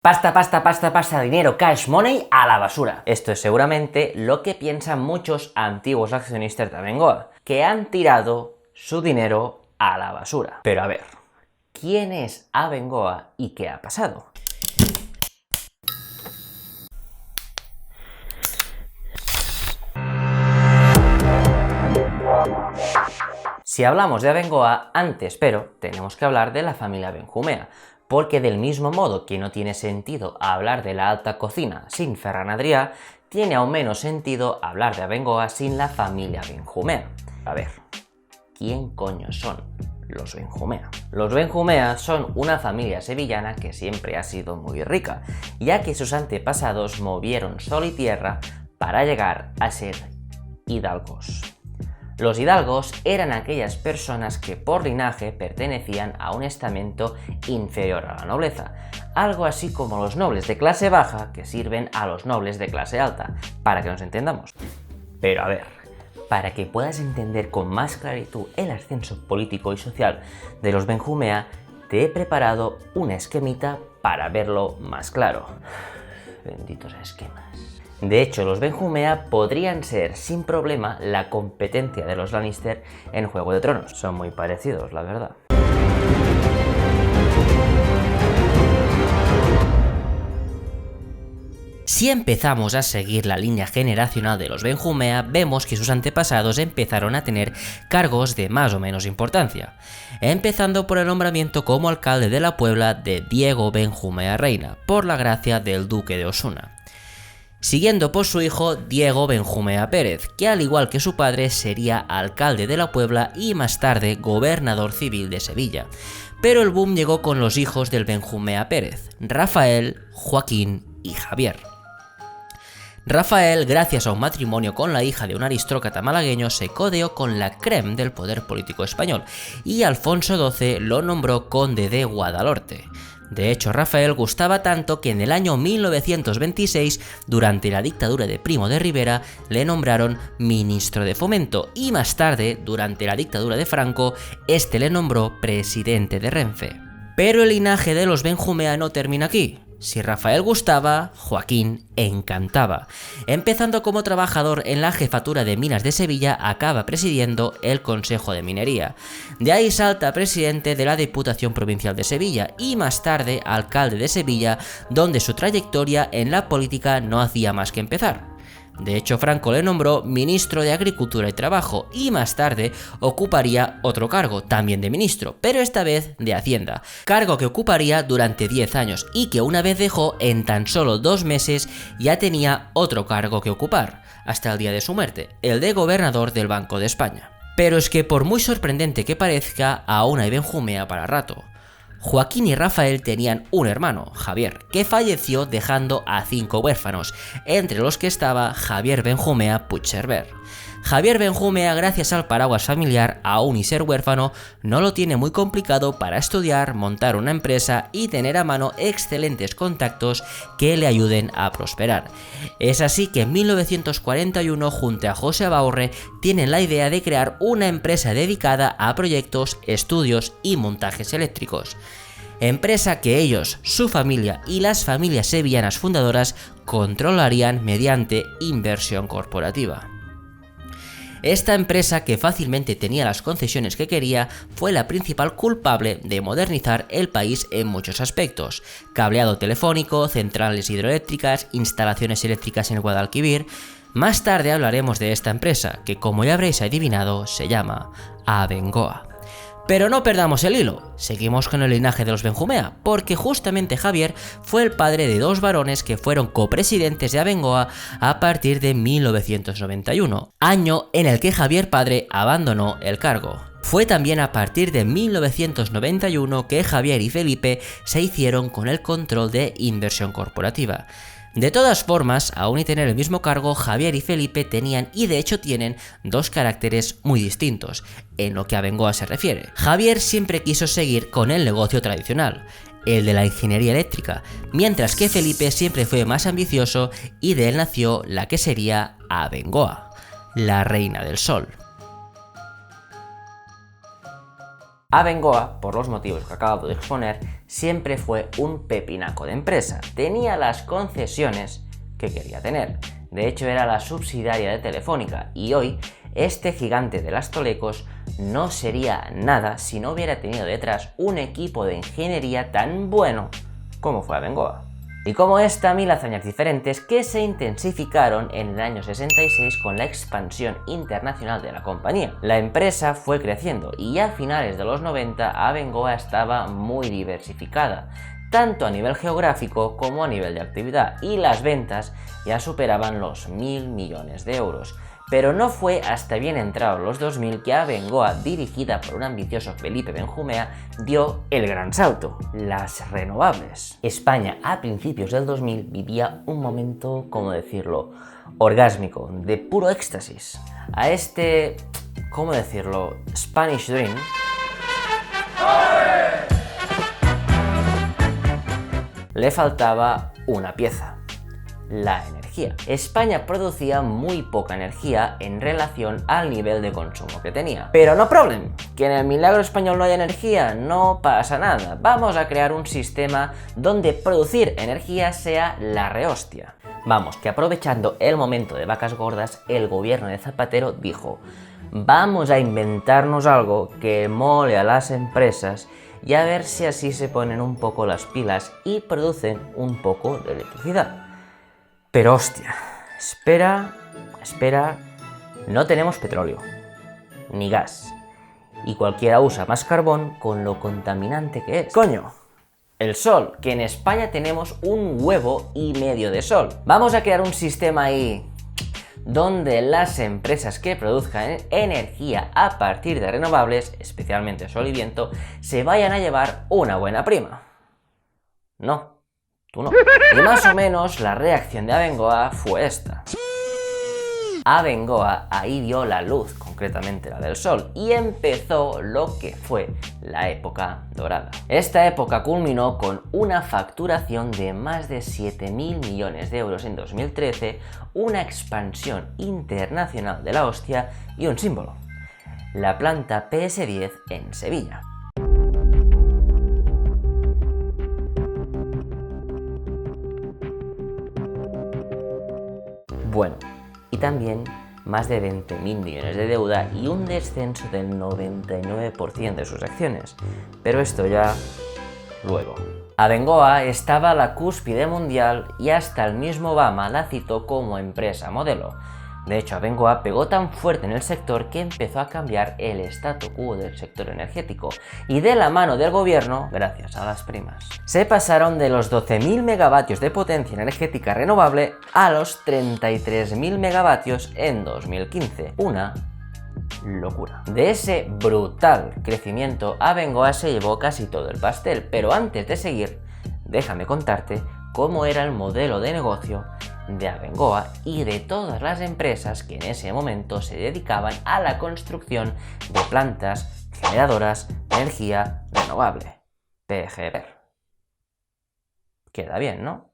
Pasta, pasta, pasta, pasta, dinero, cash money a la basura. Esto es seguramente lo que piensan muchos antiguos accionistas de Abengoa, que han tirado su dinero a la basura. Pero a ver, ¿quién es Abengoa y qué ha pasado? Si hablamos de Abengoa, antes, pero tenemos que hablar de la familia Benjumea, porque del mismo modo que no tiene sentido hablar de la alta cocina sin Ferran Adrià, tiene aún menos sentido hablar de Abengoa sin la familia Benjumea. A ver, ¿quién coño son los Benjumea? Los Benjumea son una familia sevillana que siempre ha sido muy rica, ya que sus antepasados movieron sol y tierra para llegar a ser hidalgos. Los hidalgos eran aquellas personas que por linaje pertenecían a un estamento inferior a la nobleza, algo así como los nobles de clase baja que sirven a los nobles de clase alta, para que nos entendamos. Pero a ver, para que puedas entender con más claritud el ascenso político y social de los Benjumea, te he preparado un esquemita para verlo más claro. Benditos esquemas. De hecho, los Benjumea podrían ser sin problema la competencia de los Lannister en Juego de Tronos. Son muy parecidos, la verdad. Si empezamos a seguir la línea generacional de los Benjumea, vemos que sus antepasados empezaron a tener cargos de más o menos importancia, empezando por el nombramiento como alcalde de la Puebla de Diego Benjumea Reina, por la gracia del duque de Osuna. Siguiendo por su hijo Diego Benjumea Pérez, que al igual que su padre sería alcalde de la Puebla y más tarde gobernador civil de Sevilla. Pero el boom llegó con los hijos del Benjumea Pérez, Rafael, Joaquín y Javier. Rafael, gracias a un matrimonio con la hija de un aristócrata malagueño, se codeó con la crème del poder político español y Alfonso XII lo nombró conde de Guadalhorce. De hecho, Rafael gustaba tanto que en el año 1926, durante la dictadura de Primo de Rivera, le nombraron ministro de Fomento y más tarde, durante la dictadura de Franco, este le nombró presidente de Renfe. Pero el linaje de los Benjumea no termina aquí. Si Rafael gustaba, Joaquín encantaba. Empezando como trabajador en la jefatura de minas de Sevilla, acaba presidiendo el Consejo de Minería. De ahí salta a presidente de la Diputación Provincial de Sevilla y más tarde alcalde de Sevilla, donde su trayectoria en la política no hacía más que empezar. De hecho, Franco le nombró ministro de Agricultura y Trabajo y más tarde ocuparía otro cargo, también de ministro, pero esta vez de Hacienda, cargo que ocuparía durante 10 años y que una vez dejó en tan solo 2 meses ya tenía otro cargo que ocupar, hasta el día de su muerte, el de gobernador del Banco de España. Pero es que por muy sorprendente que parezca, aún hay Benjumea para rato. Joaquín y Rafael tenían un hermano, Javier, que falleció dejando a 5 huérfanos, entre los que estaba Javier Benjumea Puigcerver. Javier Benjumea, gracias al paraguas familiar, aún y ser huérfano, no lo tiene muy complicado para estudiar, montar una empresa y tener a mano excelentes contactos que le ayuden a prosperar. Es así que en 1941, junto a José Abaurre, tienen la idea de crear una empresa dedicada a proyectos, estudios y montajes eléctricos. Empresa que ellos, su familia y las familias sevillanas fundadoras controlarían mediante inversión corporativa. Esta empresa, que fácilmente tenía las concesiones que quería, fue la principal culpable de modernizar el país en muchos aspectos: cableado telefónico, centrales hidroeléctricas, instalaciones eléctricas en Guadalquivir. Más tarde hablaremos de esta empresa, que como ya habréis adivinado, se llama Abengoa. Pero no perdamos el hilo, seguimos con el linaje de los Benjumea, porque justamente Javier fue el padre de 2 varones que fueron copresidentes de Abengoa a partir de 1991, año en el que Javier padre abandonó el cargo. Fue también a partir de 1991 que Javier y Felipe se hicieron con el control de inversión corporativa. De todas formas, aún y tener el mismo cargo, Javier y Felipe tenían y de hecho tienen 2 caracteres muy distintos en lo que a Abengoa se refiere. Javier siempre quiso seguir con el negocio tradicional, el de la ingeniería eléctrica, mientras que Felipe siempre fue más ambicioso y de él nació la que sería Abengoa, la reina del sol. Abengoa, por los motivos que acabo de exponer, siempre fue un pepinaco de empresa. Tenía las concesiones que quería tener. De hecho, era la subsidiaria de Telefónica y hoy este gigante de las Tolecos no sería nada si no hubiera tenido detrás un equipo de ingeniería tan bueno como fue Abengoa. Y como esta, mil hazañas diferentes que se intensificaron en el año 66 con la expansión internacional de la compañía. La empresa fue creciendo y a finales de los 90 Abengoa estaba muy diversificada, tanto a nivel geográfico como a nivel de actividad, y las ventas ya superaban los 1.000 millones de euros. Pero no fue hasta bien entrados los 2000 que Abengoa, dirigida por un ambicioso Felipe Benjumea, dio el gran salto: las renovables. España a principios del 2000 vivía un momento, ¿cómo decirlo?, orgásmico, de puro éxtasis. A este, ¿cómo decirlo?, Spanish Dream le faltaba una pieza: la energía. España producía muy poca energía en relación al nivel de consumo que tenía. Pero no problem, que en el milagro español no hay energía, no pasa nada. Vamos a crear un sistema donde producir energía sea la rehostia. Vamos, que aprovechando el momento de vacas gordas, el gobierno de Zapatero dijo: vamos a inventarnos algo que mole a las empresas y a ver si así se ponen un poco las pilas y producen un poco de electricidad. Pero hostia, espera, no tenemos petróleo, ni gas, y cualquiera usa más carbón con lo contaminante que es. ¡Coño! El sol, que en España tenemos un huevo y medio de sol. Vamos a crear un sistema ahí donde las empresas que produzcan energía a partir de renovables, especialmente sol y viento, se vayan a llevar una buena prima. No. Tú no. Y más o menos la reacción de Abengoa fue esta. Abengoa ahí vio la luz, concretamente la del sol, y empezó lo que fue la época dorada. Esta época culminó con una facturación de más de 7.000 millones de euros en 2013, una expansión internacional de la hostia y un símbolo: la planta PS10 en Sevilla. Bueno, y también más de 20.000 millones de deuda y un descenso del 99% de sus acciones. Pero esto ya luego. Abengoa estaba a la cúspide mundial y hasta el mismo Obama la citó como empresa modelo. De hecho, Abengoa pegó tan fuerte en el sector que empezó a cambiar el statu quo del sector energético, y de la mano del gobierno, gracias a las primas, se pasaron de los 12.000 megavatios de potencia energética renovable a los 33.000 megavatios en 2015. Una locura. De ese brutal crecimiento, Abengoa se llevó casi todo el pastel, pero antes de seguir, déjame contarte cómo era el modelo de negocio de Abengoa y de todas las empresas que en ese momento se dedicaban a la construcción de plantas generadoras de energía renovable. PGR. Queda bien, ¿no?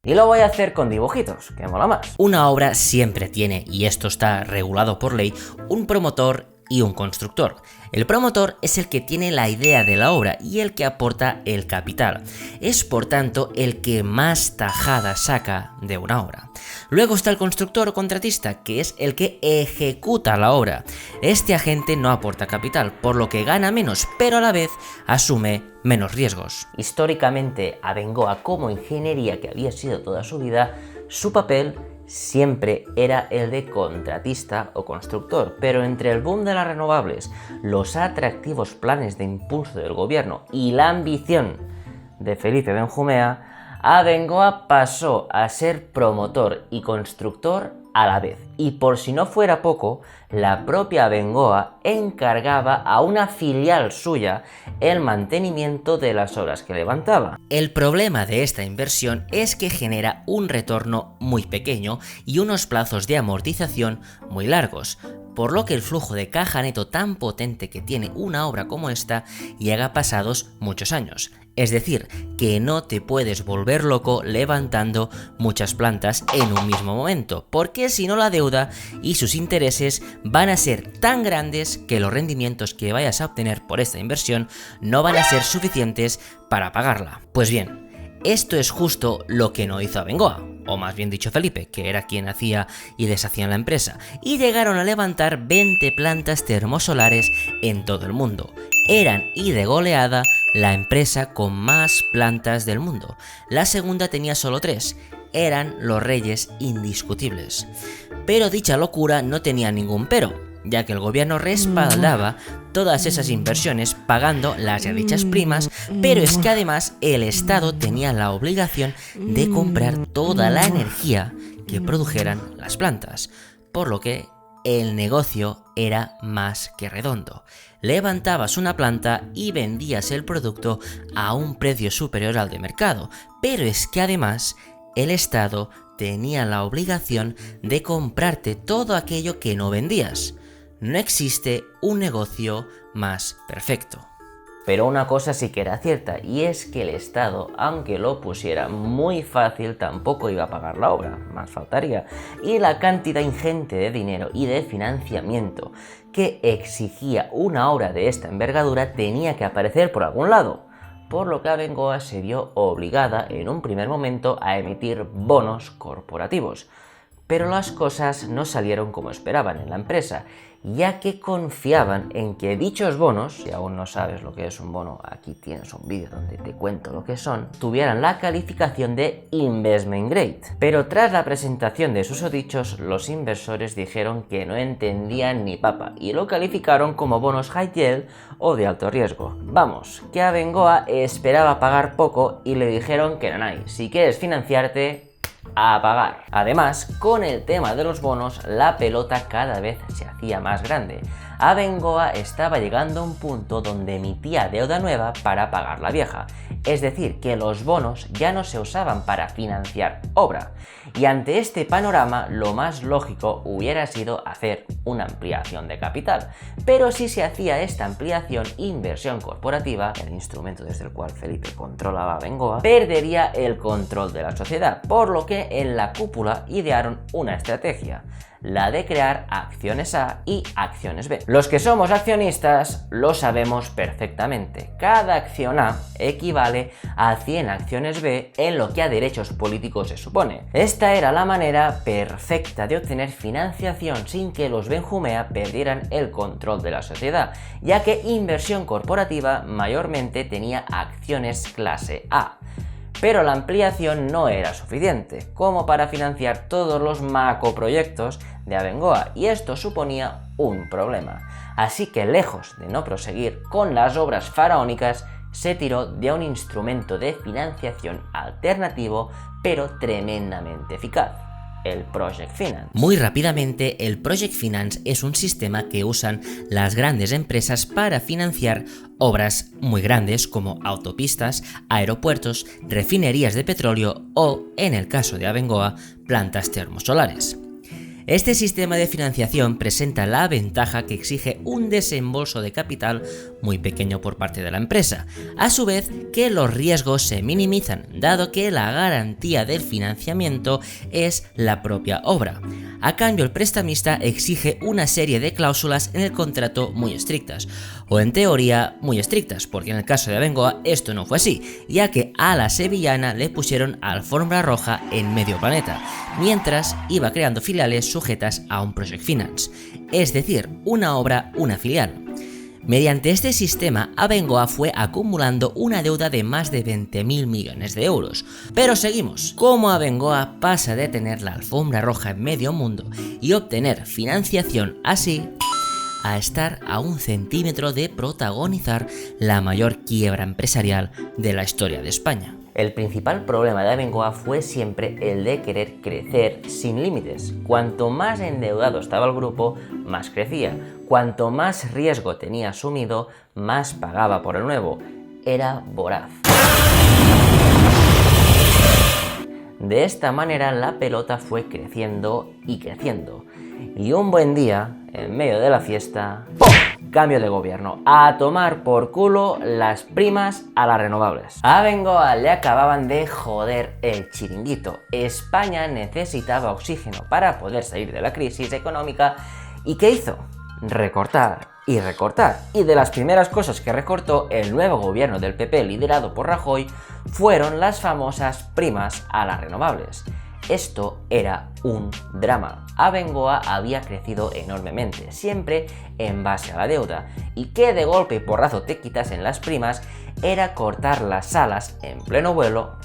Y lo voy a hacer con dibujitos, que mola más. Una obra siempre tiene, y esto está regulado por ley, un promotor y un constructor. El promotor es el que tiene la idea de la obra y el que aporta el capital. Es por tanto el que más tajada saca de una obra. Luego está el constructor o contratista, que es el que ejecuta la obra. Este agente no aporta capital, por lo que gana menos, pero a la vez asume menos riesgos. Históricamente, Abengoa, como ingeniería que había sido toda su vida, su papel siempre era el de contratista o constructor, pero entre el boom de las renovables, los atractivos planes de impulso del gobierno y la ambición de Felipe Benjumea, Abengoa pasó a ser promotor y constructor a la vez. Y por si no fuera poco, la propia Abengoa encargaba a una filial suya el mantenimiento de las obras que levantaba. El problema de esta inversión es que genera un retorno muy pequeño y unos plazos de amortización muy largos. por lo que el flujo de caja neto tan potente que tiene una obra como esta llega pasados muchos años. Es decir, que no te puedes volver loco levantando muchas plantas en un mismo momento, porque si no la deuda y sus intereses van a ser tan grandes que los rendimientos que vayas a obtener por esta inversión no van a ser suficientes para pagarla. Pues bien, esto es justo lo que no hizo Abengoa, o más bien dicho Felipe, que era quien hacía y deshacía en la empresa, y llegaron a levantar 20 plantas termosolares en todo el mundo. Eran, y de goleada, la empresa con más plantas del mundo. La segunda tenía solo 3, eran los Reyes indiscutibles. Pero dicha locura no tenía ningún pero, ya que el gobierno respaldaba todas esas inversiones pagando las ya dichas primas, pero es que además el Estado tenía la obligación de comprar toda la energía que produjeran las plantas, por lo que el negocio era más que redondo. Levantabas una planta y vendías el producto a un precio superior al de mercado, pero es que además el Estado tenía la obligación de comprarte todo aquello que no vendías. No existe un negocio más perfecto. Pero una cosa sí que era cierta, y es que el Estado, aunque lo pusiera muy fácil, tampoco iba a pagar la obra, más faltaría. Y la cantidad ingente de dinero y de financiamiento que exigía una obra de esta envergadura tenía que aparecer por algún lado, por lo que Abengoa se vio obligada en un primer momento a emitir bonos corporativos. Pero las cosas no salieron como esperaban en la empresa, ya que confiaban en que dichos bonos, si aún no sabes lo que es un bono, aquí tienes un vídeo donde te cuento lo que son, tuvieran la calificación de Investment Grade. Pero tras la presentación de susodichos, los inversores dijeron que no entendían ni papa y lo calificaron como bonos high yield o de alto riesgo. Vamos, que Abengoa esperaba pagar poco y le dijeron que nanay, si quieres financiarte, a pagar. Además, con el tema de los bonos, la pelota cada vez se hacía más grande. Abengoa estaba llegando a un punto donde emitía deuda nueva para pagar la vieja, es decir, que los bonos ya no se usaban para financiar obra. Y ante este panorama, lo más lógico hubiera sido hacer una ampliación de capital. Pero si se hacía esta ampliación, inversión corporativa, el instrumento desde el cual Felipe controlaba a Abengoa, perdería el control de la sociedad, por lo que en la cúpula idearon una estrategia, la de crear acciones A y acciones B. Los que somos accionistas lo sabemos perfectamente. Cada acción A equivale a 100 acciones B en lo que a derechos políticos se supone. Esta era la manera perfecta de obtener financiación sin que los Benjumea perdieran el control de la sociedad, ya que inversión corporativa mayormente tenía acciones clase A. Pero la ampliación no era suficiente como para financiar todos los macroproyectos de Abengoa, y esto suponía un problema. Así que lejos de no proseguir con las obras faraónicas, se tiró de un instrumento de financiación alternativo pero tremendamente eficaz: el Project Finance. Muy rápidamente, el Project Finance es un sistema que usan las grandes empresas para financiar obras muy grandes como autopistas, aeropuertos, refinerías de petróleo o, en el caso de Abengoa, plantas termosolares. Este sistema de financiación presenta la ventaja que exige un desembolso de capital muy pequeño por parte de la empresa, a su vez que los riesgos se minimizan, dado que la garantía del financiamiento es la propia obra. A cambio, el prestamista exige una serie de cláusulas en el contrato muy estrictas, o en teoría muy estrictas, porque en el caso de Abengoa esto no fue así, ya que a la sevillana le pusieron alfombra roja en medio planeta, mientras iba creando filiales sujetas a un Project Finance, es decir, una obra, una filial. Mediante este sistema, Abengoa fue acumulando una deuda de más de 20.000 millones de euros. Pero seguimos. ¿Cómo Abengoa pasa de tener la alfombra roja en medio mundo y obtener financiación así a estar a 1 centímetro de protagonizar la mayor quiebra empresarial de la historia de España? El principal problema de Abengoa fue siempre el de querer crecer sin límites. Cuanto más endeudado estaba el grupo, más crecía. Cuanto más riesgo tenía asumido, más pagaba por el nuevo. Era voraz. De esta manera la pelota fue creciendo y creciendo. Y un buen día, en medio de la fiesta, ¡pum! Cambio de gobierno. A tomar por culo las primas a las renovables. A Bengoa le acababan de joder el chiringuito. España necesitaba oxígeno para poder salir de la crisis económica. ¿Y qué hizo? Recortar y recortar. Y de las primeras cosas que recortó el nuevo gobierno del PP liderado por Rajoy fueron las famosas primas a las renovables. Esto era un drama. Abengoa había crecido enormemente, siempre en base a la deuda, y que de golpe y porrazo te quitasen las primas era cortar las alas en pleno vuelo.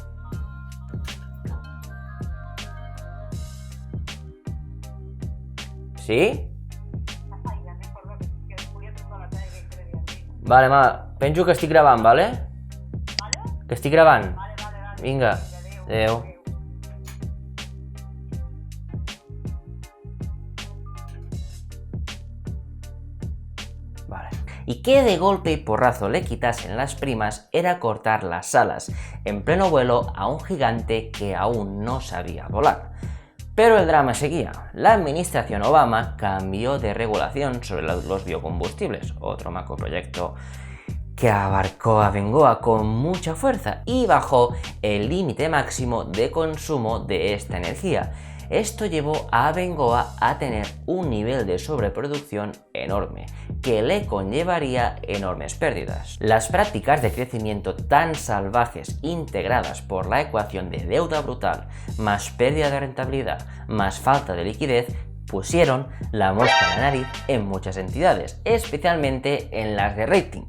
¿Sí? Vale, penso que estic gravant, vale? Que estic gravant. Vinga, adeu. Vale. Y que de golpe y porrazo le quitasen las primas era cortar las alas en pleno vuelo a un gigante que aún no sabía volar. Pero el drama seguía. La administración Obama cambió de regulación sobre los biocombustibles, otro macroproyecto que abarcó a Bengoa con mucha fuerza y bajó el límite máximo de consumo de esta energía. Esto llevó a Bengoa a tener un nivel de sobreproducción enorme, que le conllevaría enormes pérdidas. Las prácticas de crecimiento tan salvajes integradas por la ecuación de deuda brutal, más pérdida de rentabilidad, más falta de liquidez, pusieron la mosca en la nariz en muchas entidades, especialmente en las de rating,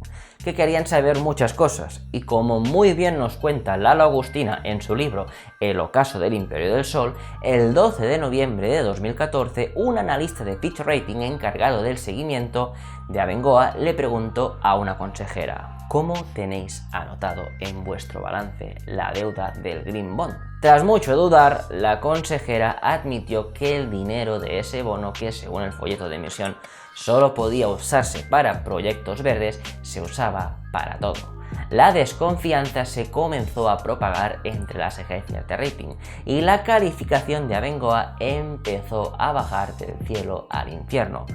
que querían saber muchas cosas, y como muy bien nos cuenta Lalo Agustina en su libro El ocaso del Imperio del Sol, el 12 de noviembre de 2014, un analista de Fitch Rating encargado del seguimiento de Abengoa le preguntó a una consejera: ¿cómo tenéis anotado en vuestro balance la deuda del Green Bond? Tras mucho dudar, la consejera admitió que el dinero de ese bono, que según el folleto de emisión solo podía usarse para proyectos verdes, se usaba para todo. La desconfianza se comenzó a propagar entre las agencias de rating y la calificación de Abengoa empezó a bajar del cielo al infierno.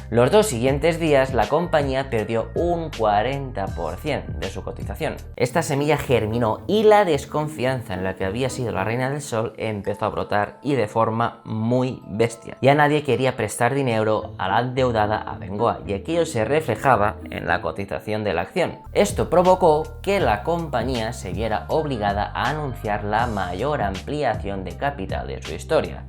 Los 2 siguientes días la compañía perdió un 40% de su cotización. Esta semilla germinó y la desconfianza en la que había sido la reina del sol empezó a brotar, y de forma muy bestia. Ya nadie quería prestar dinero a la endeudada Abengoa y aquello se reflejaba en la cotización de la acción. Esto provocó que la compañía se viera obligada a anunciar la mayor ampliación de capital de su historia: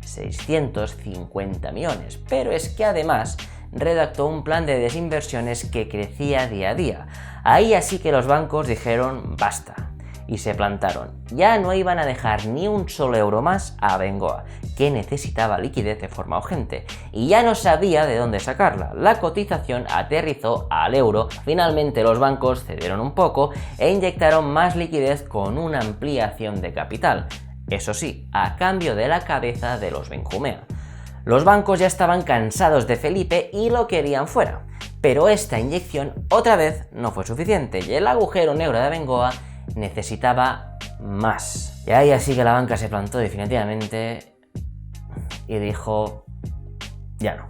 650 millones, pero es que además redactó un plan de desinversiones que crecía día a día. Ahí así que los bancos dijeron basta y se plantaron. Ya no iban a dejar ni un solo euro más a Abengoa, que necesitaba liquidez de forma urgente, y ya no sabía de dónde sacarla. La cotización aterrizó al euro. Finalmente los bancos cedieron un poco e inyectaron más liquidez con una ampliación de capital. Eso sí, a cambio de la cabeza de los Benjumea. Los bancos ya estaban cansados de Felipe y lo querían fuera. Pero esta inyección otra vez no fue suficiente y el agujero negro de Abengoa necesitaba más. Y ahí así que la banca se plantó definitivamente y dijo: ya no.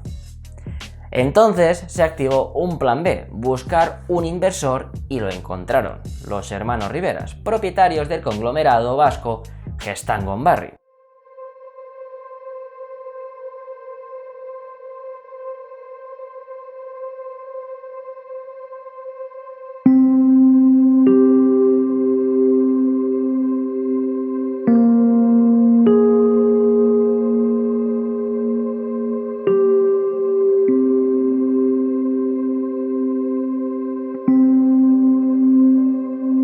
Entonces se activó un plan B: buscar un inversor, y lo encontraron los hermanos Riveras, propietarios del conglomerado vasco Gestamp-Gobarry.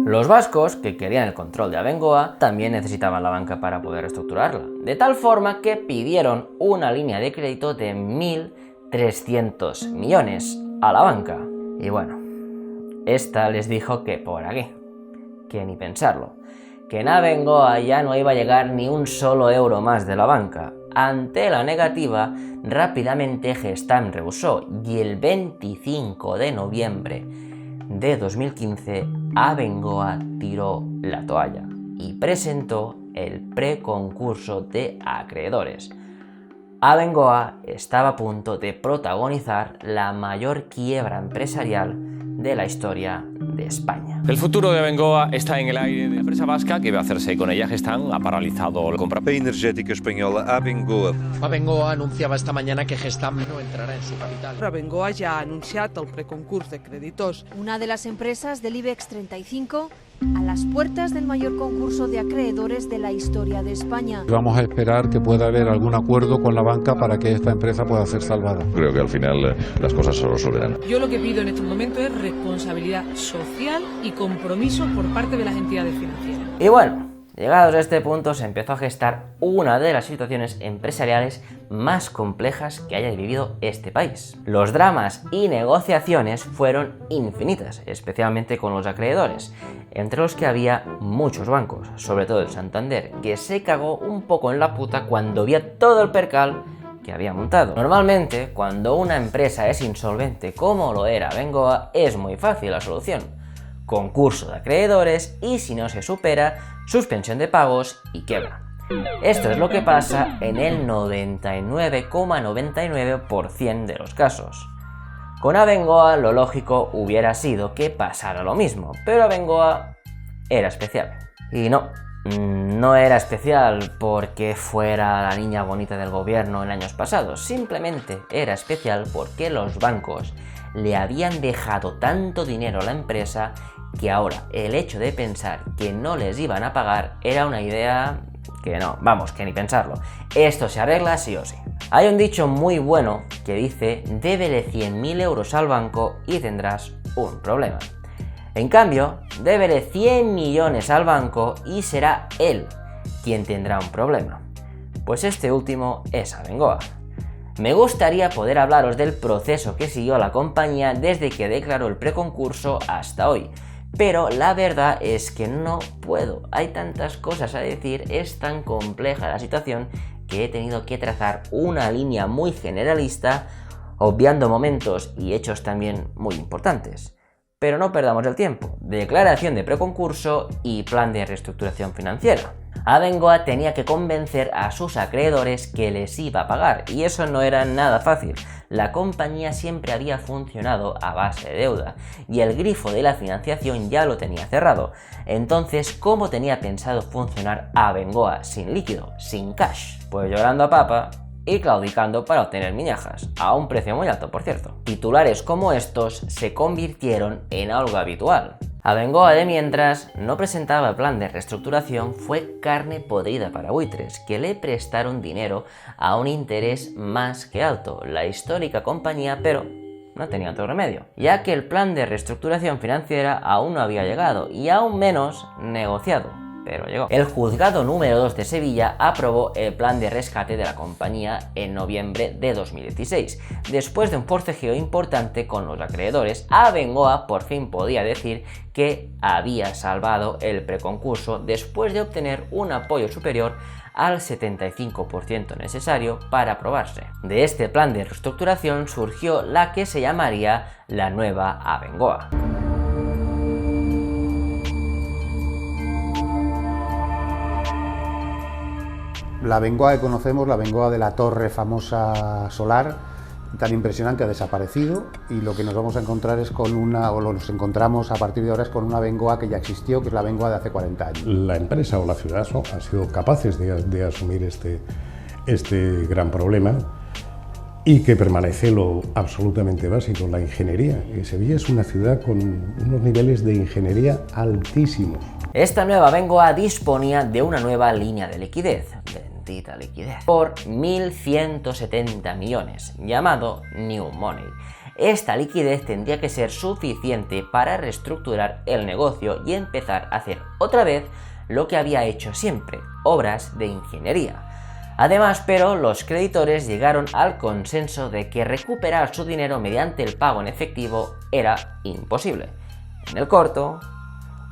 Los vascos, que querían el control de Abengoa, también necesitaban la banca para poder reestructurarla, de tal forma que pidieron una línea de crédito de 1.300 millones a la banca. Y bueno, esta les dijo que por aquí, que ni pensarlo, que en Abengoa ya no iba a llegar ni un solo euro más de la banca. Ante la negativa, rápidamente Gestamp rehusó, y el 25 de noviembre de 2015 Abengoa tiró la toalla y presentó el preconcurso de acreedores. Abengoa estaba a punto de protagonizar la mayor quiebra empresarial de la historia de España. El futuro de Abengoa está en el aire. La empresa vasca que va a hacerse con ella Gestamp ha paralizado la compra. La energética española Abengoa. Abengoa anunciaba esta mañana que Gestamp no entrará en su capital. Abengoa ja ha anunciat el preconcurs de creditors. Una de las empresas del IBEX 35 a las puertas del mayor concurso de acreedores de la historia de España. Vamos a esperar que pueda haber algún acuerdo con la banca para que esta empresa pueda ser salvada. Creo que al final las cosas se resolverán. Yo lo que pido en este momento es responsabilidad social y compromiso por parte de las entidades financieras. Y bueno, llegados a este punto se empezó a gestar una de las situaciones empresariales más complejas que haya vivido este país. Los dramas y negociaciones fueron infinitas, especialmente con los acreedores, entre los que había muchos bancos, sobre todo el Santander, que se cagó un poco en la puta cuando vio todo el percal que había montado. Normalmente, cuando una empresa es insolvente como lo era Abengoa, es muy fácil la solución. Concurso de acreedores y, si no se supera, suspensión de pagos y quiebra. Esto es lo que pasa en el 99,99% de los casos. Con Abengoa lo lógico hubiera sido que pasara lo mismo, pero Abengoa era especial. Y no era especial porque fuera la niña bonita del gobierno en años pasados, simplemente era especial porque los bancos le habían dejado tanto dinero a la empresa que ahora el hecho de pensar que no les iban a pagar era una idea que no, vamos, que ni pensarlo. Esto se arregla sí o sí. Hay un dicho muy bueno que dice: débele 100.000 euros al banco y tendrás un problema. En cambio, débele 100 millones al banco y será él quien tendrá un problema. Pues este último es Abengoa. Me gustaría poder hablaros del proceso que siguió la compañía desde que declaró el preconcurso hasta hoy, pero la verdad es que no puedo. Hay tantas cosas a decir, es tan compleja la situación que he tenido que trazar una línea muy generalista, obviando momentos y hechos también muy importantes. Pero no perdamos el tiempo. Declaración de preconcurso y plan de reestructuración financiera. Abengoa tenía que convencer a sus acreedores que les iba a pagar, y eso no era nada fácil. La compañía siempre había funcionado a base de deuda, y el grifo de la financiación ya lo tenía cerrado. Entonces, ¿cómo tenía pensado funcionar Abengoa sin líquido, sin cash? Pues llorando a papa y claudicando para obtener migajas, a un precio muy alto, por cierto. Titulares como estos se convirtieron en algo habitual. Abengoa, de mientras, no presentaba el plan de reestructuración, fue carne podrida para buitres, que le prestaron dinero a un interés más que alto, la histórica compañía, pero no tenía otro remedio, ya que el plan de reestructuración financiera aún no había llegado y aún menos negociado. Pero llegó. El juzgado número 2 de Sevilla aprobó el plan de rescate de la compañía en noviembre de 2016. Después de un forcejeo importante con los acreedores, Abengoa por fin podía decir que había salvado el preconcurso después de obtener un apoyo superior al 75% necesario para aprobarse. De este plan de reestructuración surgió la que se llamaría la nueva Abengoa. La Abengoa que conocemos, la Abengoa de la torre famosa solar, tan impresionante, ha desaparecido, y lo que nos vamos a encontrar es con nos encontramos a partir de ahora es con una Abengoa que ya existió, que es la Abengoa de hace 40 años. La empresa o la ciudad han sido capaces de asumir este gran problema, y que permanece lo absolutamente básico, la ingeniería. Sevilla es una ciudad con unos niveles de ingeniería altísimos. Esta nueva Abengoa disponía de una nueva línea de liquidez, por 1.170 millones, llamado New Money. Esta liquidez tendría que ser suficiente para reestructurar el negocio y empezar a hacer otra vez lo que había hecho siempre, obras de ingeniería. Además, pero los creditores llegaron al consenso de que recuperar su dinero mediante el pago en efectivo era imposible. En el corto,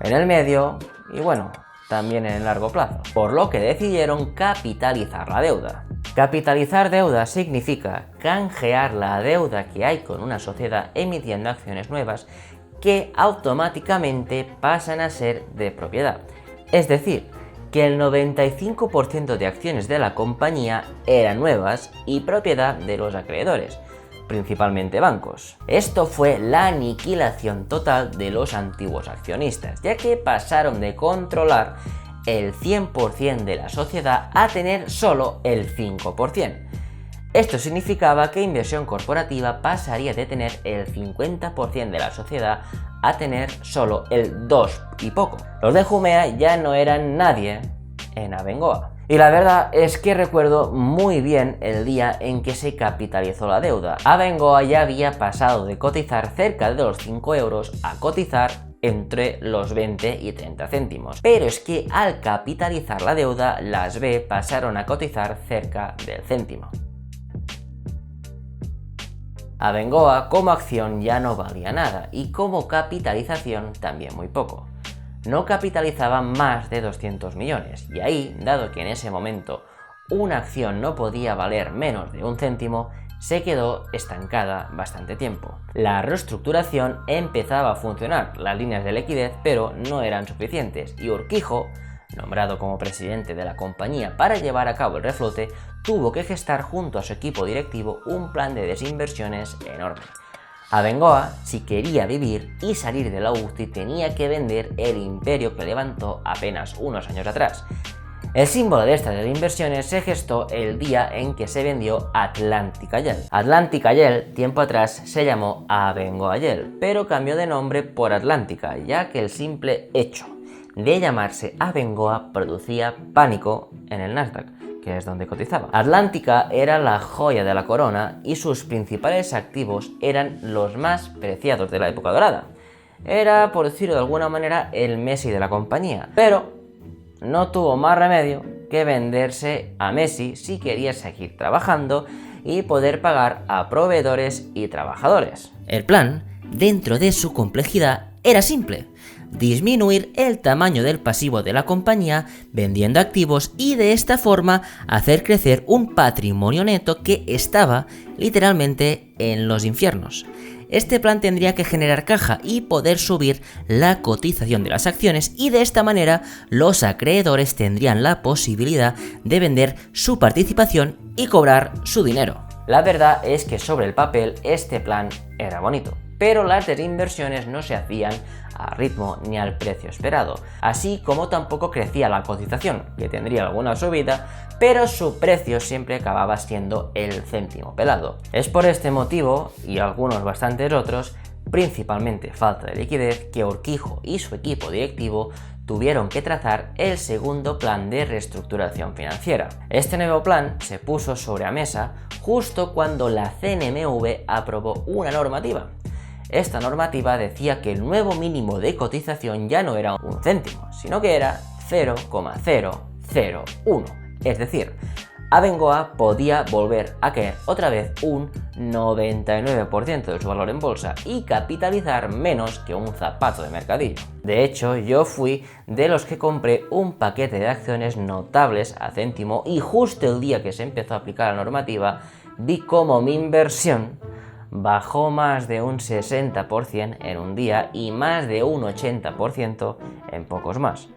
en el medio y bueno, también en el largo plazo. Por lo que decidieron capitalizar la deuda. Capitalizar deuda significa canjear la deuda que hay con una sociedad emitiendo acciones nuevas que automáticamente pasan a ser de propiedad. Es decir, que el 95% de acciones de la compañía eran nuevas y propiedad de los acreedores, principalmente bancos. Esto fue la aniquilación total de los antiguos accionistas, ya que pasaron de controlar el 100% de la sociedad a tener solo el 5%. Esto significaba que Inversión Corporativa pasaría de tener el 50% de la sociedad a tener solo el 2 y poco. Los de Jumea ya no eran nadie en Abengoa. Y la verdad es que recuerdo muy bien el día en que se capitalizó la deuda. Abengoa ya había pasado de cotizar cerca de los 5 euros a cotizar entre los 20 y 30 céntimos. Pero es que al capitalizar la deuda, las B pasaron a cotizar cerca del céntimo. Abengoa como acción ya no valía nada y como capitalización también muy poco. No capitalizaba más de 200 millones y ahí, dado que en ese momento una acción no podía valer menos de un céntimo, se quedó estancada bastante tiempo. La reestructuración empezaba a funcionar, las líneas de liquidez, pero no eran suficientes y Urquijo, nombrado como presidente de la compañía para llevar a cabo el reflote, tuvo que gestar junto a su equipo directivo un plan de desinversiones enorme. Abengoa, si quería vivir y salir de la UCI, tenía que vender el imperio que levantó apenas unos años atrás. El símbolo de estas desinversiones se gestó el día en que se vendió Atlantic Agel. Atlantic Agel, tiempo atrás, se llamó Abengoa Agel, pero cambió de nombre por Atlántica, ya que el simple hecho de llamarse Abengoa producía pánico en el Nasdaq, que es donde cotizaba. Atlántica era la joya de la corona y sus principales activos eran los más preciados de la época dorada. Era, por decirlo de alguna manera, el Messi de la compañía, pero no tuvo más remedio que venderse a Messi si quería seguir trabajando y poder pagar a proveedores y trabajadores. El plan, dentro de su complejidad, era simple: disminuir el tamaño del pasivo de la compañía vendiendo activos y de esta forma hacer crecer un patrimonio neto que estaba literalmente en los infiernos. Este plan tendría que generar caja y poder subir la cotización de las acciones y de esta manera los acreedores tendrían la posibilidad de vender su participación y cobrar su dinero. La verdad es que sobre el papel este plan era bonito, pero las desinversiones no se hacían a ritmo ni al precio esperado, así como tampoco crecía la cotización, que tendría alguna subida, pero su precio siempre acababa siendo el céntimo pelado. Es por este motivo, y algunos bastantes otros, principalmente falta de liquidez, que Urquijo y su equipo directivo tuvieron que trazar el segundo plan de reestructuración financiera. Este nuevo plan se puso sobre la mesa justo cuando la CNMV aprobó una normativa. Esta normativa decía que el nuevo mínimo de cotización ya no era un céntimo, sino que era 0,001. Es decir, Abengoa podía volver a caer otra vez un 99% de su valor en bolsa y capitalizar menos que un zapato de mercadillo. De hecho, yo fui de los que compré un paquete de acciones notables a céntimo y justo el día que se empezó a aplicar la normativa vi cómo mi inversión bajó más de un 60% en un día y más de un 80% en pocos más.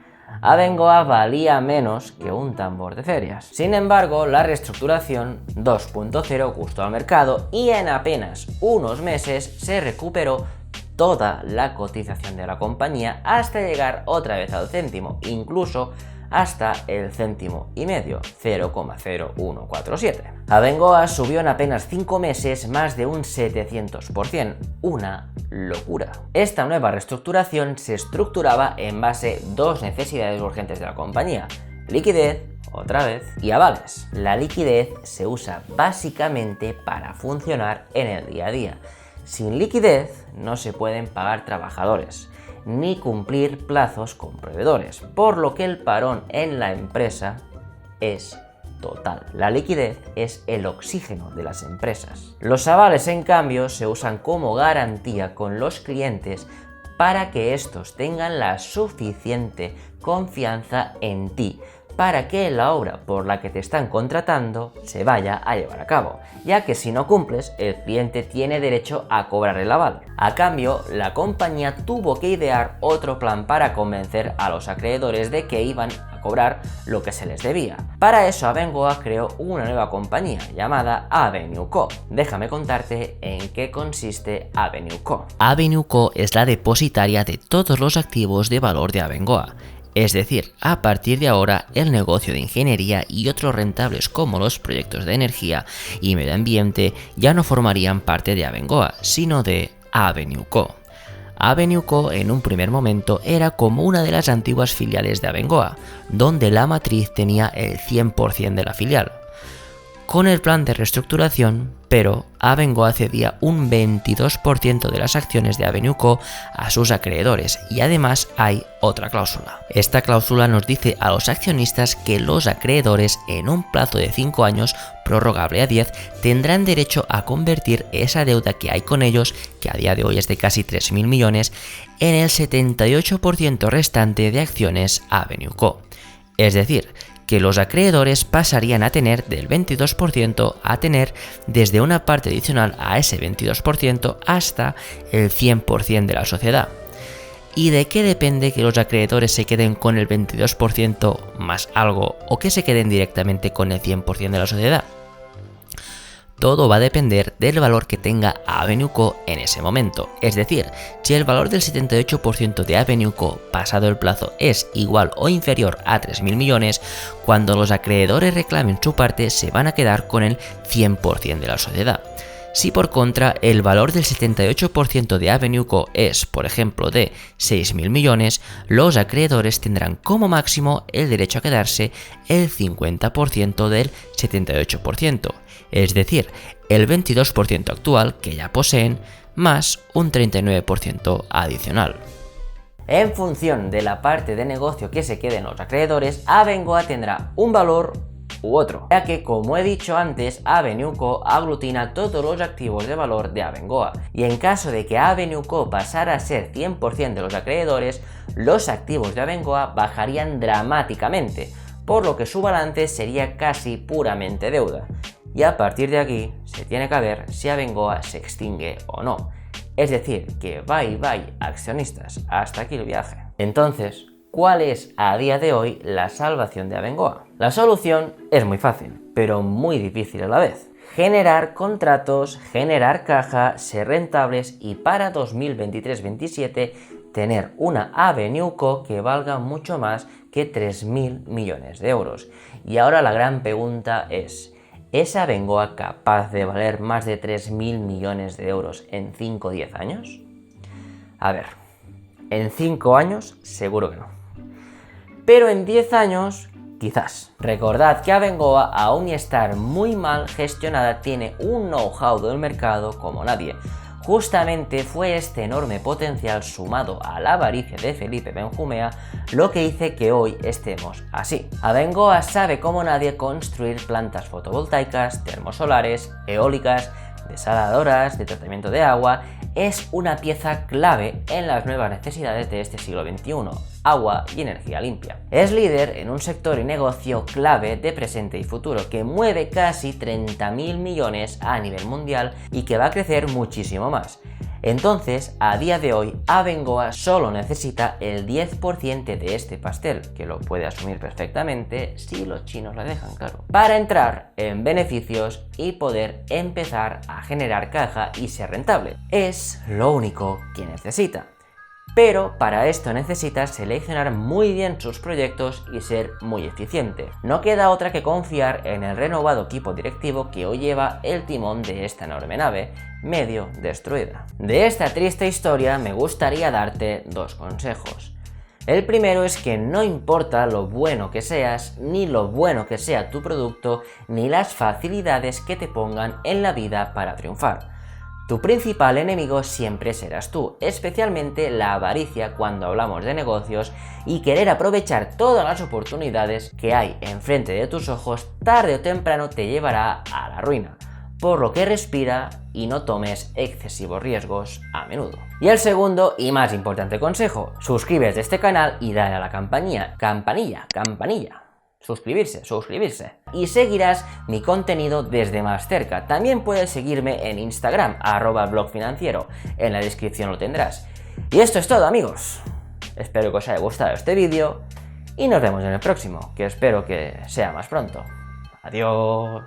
Abengoa valía menos que un tambor de ferias. Sin embargo, la reestructuración 2.0 gustó al mercado y en apenas unos meses se recuperó toda la cotización de la compañía hasta llegar otra vez al céntimo, incluso hasta el céntimo y medio, 0,0147. Abengoa subió en apenas 5 meses más de un 700%, una locura. Esta nueva reestructuración se estructuraba en base a dos necesidades urgentes de la compañía: liquidez, otra vez, y avales. La liquidez se usa básicamente para funcionar en el día a día. Sin liquidez no se pueden pagar trabajadores ni cumplir plazos con proveedores, por lo que el parón en la empresa es total. La liquidez es el oxígeno de las empresas. Los avales, en cambio, se usan como garantía con los clientes para que estos tengan la suficiente confianza en ti para que la obra por la que te están contratando se vaya a llevar a cabo, ya que si no cumples, el cliente tiene derecho a cobrar el aval. A cambio, la compañía tuvo que idear otro plan para convencer a los acreedores de que iban a cobrar lo que se les debía. Para eso Abengoa creó una nueva compañía llamada Avenue Co. Déjame contarte en qué consiste Avenue Co. Avenue Co es la depositaria de todos los activos de valor de Abengoa. Es decir, a partir de ahora el negocio de ingeniería y otros rentables como los proyectos de energía y medio ambiente ya no formarían parte de Abengoa, sino de Avenue Co. Avenue Co en un primer momento era como una de las antiguas filiales de Abengoa, donde la matriz tenía el 100% de la filial. Con el plan de reestructuración, pero Abengoa cedía un 22% de las acciones de Avenue Co a sus acreedores y además hay otra cláusula. Esta cláusula nos dice a los accionistas que los acreedores en un plazo de 5 años, prorrogable a 10, tendrán derecho a convertir esa deuda que hay con ellos, que a día de hoy es de casi 3.000 millones, en el 78% restante de acciones Avenue Co. Es decir, que los acreedores pasarían a tener del 22% a tener desde una parte adicional a ese 22% hasta el 100% de la sociedad. ¿Y de qué depende que los acreedores se queden con el 22% más algo o que se queden directamente con el 100% de la sociedad? Todo va a depender del valor que tenga Avenue Co en ese momento. Es decir, si el valor del 78% de Avenue Co pasado el plazo es igual o inferior a 3.000 millones, cuando los acreedores reclamen su parte se van a quedar con el 100% de la sociedad. Si por contra el valor del 78% de Avenue Co es, por ejemplo, de 6.000 millones, los acreedores tendrán como máximo el derecho a quedarse el 50% del 78%. Es decir, el 22% actual que ya poseen, más un 39% adicional. En función de la parte de negocio que se queden los acreedores, Abengoa tendrá un valor u otro, ya que, como he dicho antes, Avenue Co aglutina todos los activos de valor de Abengoa, y en caso de que Avenue Co pasara a ser 100% de los acreedores, los activos de Abengoa bajarían dramáticamente, por lo que su balance sería casi puramente deuda. Y a partir de aquí se tiene que ver si Abengoa se extingue o no. Es decir, que bye bye accionistas, hasta aquí el viaje. Entonces, ¿cuál es a día de hoy la salvación de Abengoa? La solución es muy fácil, pero muy difícil a la vez. Generar contratos, generar caja, ser rentables y para 2023-27 tener una Avenue Co que valga mucho más que 3.000 millones de euros. Y ahora la gran pregunta es: ¿es Abengoa capaz de valer más de 3.000 millones de euros en 5 o 10 años? A ver, en 5 años seguro que no. Pero en 10 años, quizás. Recordad que Abengoa, aun y estar muy mal gestionada, tiene un know-how del mercado como nadie. Justamente fue este enorme potencial sumado a la avaricia de Felipe Benjumea lo que hizo que hoy estemos así. Abengoa sabe como nadie construir plantas fotovoltaicas, termosolares, eólicas, desaladoras, de tratamiento de agua. Es una pieza clave en las nuevas necesidades de este siglo XXI, agua y energía limpia. Es líder en un sector y negocio clave de presente y futuro que mueve casi 30.000 millones a nivel mundial y que va a crecer muchísimo más. Entonces, a día de hoy, Abengoa solo necesita el 10% de este pastel, que lo puede asumir perfectamente si los chinos lo dejan, claro, para entrar en beneficios y poder empezar a generar caja y ser rentable. Es lo único que necesita. Pero para esto necesita seleccionar muy bien sus proyectos y ser muy eficiente. No queda otra que confiar en el renovado equipo directivo que hoy lleva el timón de esta enorme nave, medio destruida. De esta triste historia me gustaría darte 2 consejos. El primero es que no importa lo bueno que seas, ni lo bueno que sea tu producto, ni las facilidades que te pongan en la vida para triunfar. Tu principal enemigo siempre serás tú, especialmente la avaricia cuando hablamos de negocios y querer aprovechar todas las oportunidades que hay enfrente de tus ojos tarde o temprano te llevará a la ruina. Por lo que respira y no tomes excesivos riesgos a menudo. Y el segundo y más importante consejo: suscríbete a este canal y dale a la campanilla. Suscribirse. Y seguirás mi contenido desde más cerca. También puedes seguirme en Instagram, @blogfinanciero. En la descripción lo tendrás. Y esto es todo, amigos. Espero que os haya gustado este vídeo y nos vemos en el próximo, que espero que sea más pronto. Adiós.